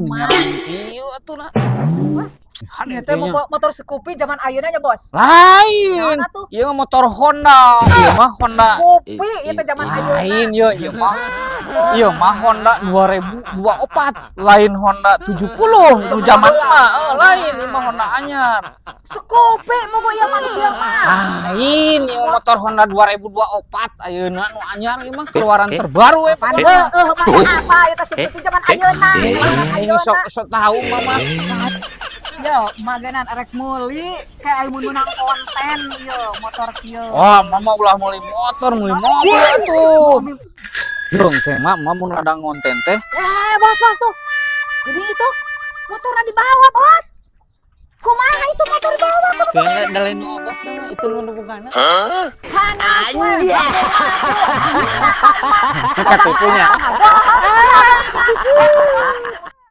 nyarang kieu atuh na. Ieu teh motor Scoopy zaman ayeuna nya, Bos. Lain. Naon atuh? Ieu motor Honda. Ieu mah Honda. Scoopy ieu teh zaman ayeuna. Lain ieu mah Honda 2024. Lain Honda 70 nu zaman mah. Lain ieu mah Honda anyar. Scoopy mogo ieu mah ieu mah. Lain ieu motor Honda 2024 ayeuna nu anyar ieu mah keluaran terbaru we. Mana apa ieu teh Scoopy zaman ayeuna. Ini sok tahu mama. Yo, magenan erek meuli kayak aya mun menang konten yo motor kieu. Wah, mama ulah meuli motor atuh. Belum teh, mama mun ada ngonten teh. Bos tuh. Jadi itu motornya dibawa, Bos. Kumaha itu motor dibawa? Kayaknya dalain bos nama itu nu bukana. Anjir. Katipunya.